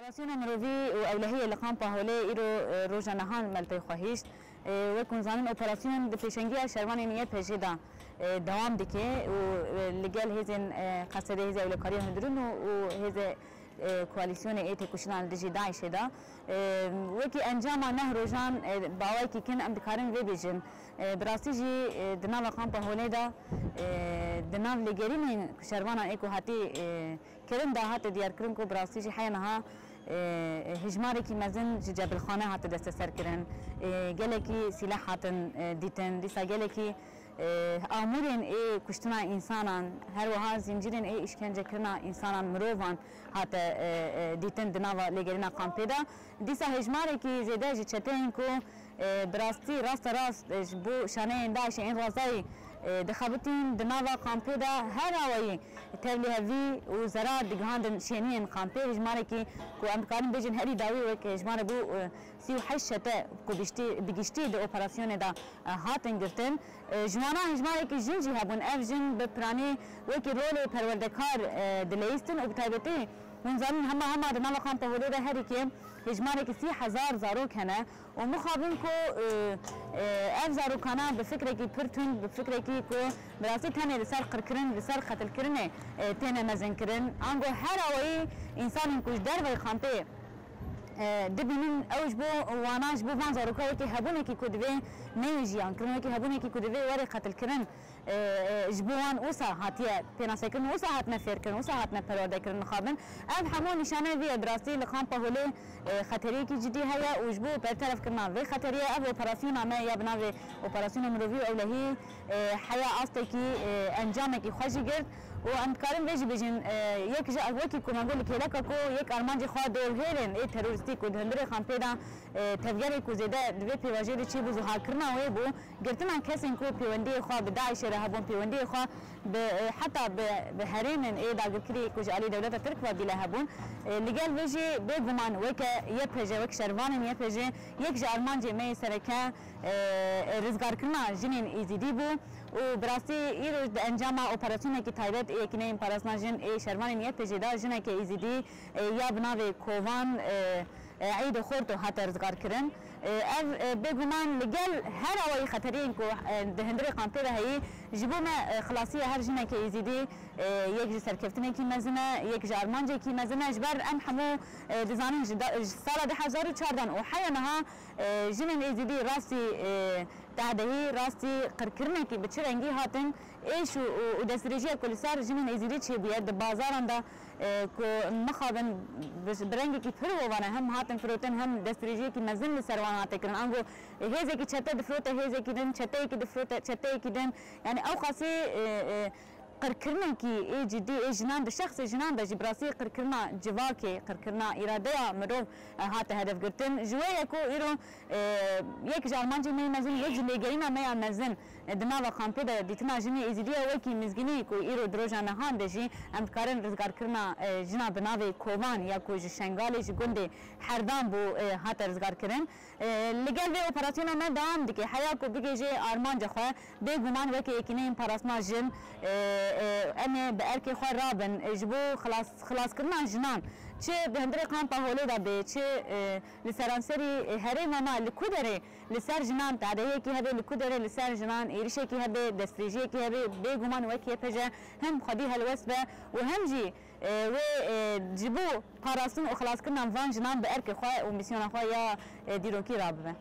اپراسیون مروی و اولهی لقام پاهوله ایرو روزا نهان ملتی خواهیش و کنزانم اپراسیون دپیشنگی شروان نیه پیشیدا دوام دکه و لگل هزین قصد هزی اولکاری هندرون و هزی کواليسيون ايت كوشنال دجي داعش دا وكي انجام نه روجان باوي كي كن ام دكارن وي بيجن براسي جي دنا لقام هوليدا دنا لجرين شروانا ايكو هاتي كرن دا هات ديار كرن كو براسي جي حينها هجماري كي مازن جبل خانه هات دست سر كرن جلكي سلاح هاتن ديتن ديسا جلكي آمورین ای کشتنا انسانان هر وها زنجیرین ای اشکنجه کرنا انسانان مروفان هات دیتن دناوا لگرینا کامپیدا دیسا هجماری کی زیده جی چتین کو براستی راست بو شانه داعش این رازای دخابتين دناوا قامبيدا هراوي تبلي هذي وزراء دقهاندن شينين قامبي هجماركي كو امكان بيجن هري داوي وك هجمار بو سيو حشته كو بيجشتي دو اوبراسيون دا هاتن گرتن جوانا هجماركي جنجي هبون افجن ببراني وكي رولي پروردكار دليستن وبتايبتي من زمان هما دناوا قامبي ولودا هري كي هجماركي 3000 زاروك هنا ومخابنكو اف زاروكانا بفكركي برتون بفكركي كو براسي تاني لسر قركرن لسر قتل كرنه تاني مزن كرن انغو هراوي انسان كوش دربي خامبي دبنين اوج بو واناش بو فان زاروكا وكي هبونكي كودوي نيجيان كرن وكي هبونكي كودوي وري قتل كرن جبوان اوسا هاتيه بينا سكن اوسا هاتنا فيركن اوسا هاتنا پروده كرن خابن ام حمو نشانه في براسي لخامبا هولي خطري کی جدی ہے وجبو برطرف کرنا و خطريه اب اوپراسیون ما یا بنا و اوپراسیون مروی اولهی حیا است کی انجام کی خوشی گرد و امکارم ویج بجن یک جا وکی کو مگول کلک کو یک ارمان خو دور هرن ای تروریستی کو دندره خان پیدا تفجر کو زیده دوی پیواجه چی بو زها کرنا و بو گرتنا کسین کو پیوندی خو بداعش رهبون پیوندی خو حتى بهرين اي دا كري كوج علي دولة ترك ودي لهبون لقال بيجي بيجمان وك يبهجه وك شرفان يبهجه يكجا ارمانجي مي سركا رزقار كنا جنين ايزيدي بو وبراسي ايرو انجام اوبراسيون كي تايبت اي كني امباراسنا جن اي شرفان يبهجه دا جن كي ايزيدي يا بناوي كوفان عيد خورتو هات رزقار كرن بيجمان لقال هراوي خطرين كو دهندري قامبيرا هي جبوما خلاصيه هر جنه كي يزيدي يك سركفتنه كي مزنه يك جارمانجه كي مزنه جبر ام حمو دزانين سالا 2014 وحينها جنن يزيدي راسي تعدهي راسي قركرنه كي بتشرنجي هاتن ايش ودسريجيه كل صار جنن يزيدي تشي بيد بازارن دا كو مخابن برنگي كي فرو وانا هم هاتن فروتن هم دسريجيه كي مزن لسروانات كرن انغو هيزي كي چته دفروت هيزي كي دن چته كي دفروت چته كي دن يعني او خاصي قركرنا كي اي جدي اي جنان بشخص جنان بجبراسي قركرنا جواكي قركرنا اراده مرو هات هدف قرتن جوايا كو ايرو يك جالمانجي مي مزن يك ليغينا مي مزن دماغ قامبيدا ديتنا جني ازيديا وكي مزغني كو ايرو دروجا نهان دجي ام كارن رزقار كرنا جنا بناوي كومان يا كو شنغالي جوندي حردان بو هات رزقار كرن لګل وی اوپراسیون ما دام دکی حیا کو بگیجه ارمان جخوا به ګمان وکي کینه پاراسما جن انا باركي خو رابن جبو خلاص كنا جنان چه بهندري قام پاهوله دا به چه لسرانسري هري ماما لكودري لسر جنان تعديه كي هبه لكودري لسر جنان ايرشه كي هبه دستريجي كي هبه بيغمان وكي بجا هم خدي هالوسبه وهم جي و جبو پاراسون وخلاص كنا فان جنان باركي خو وميسيون خو يا ديروكي رابه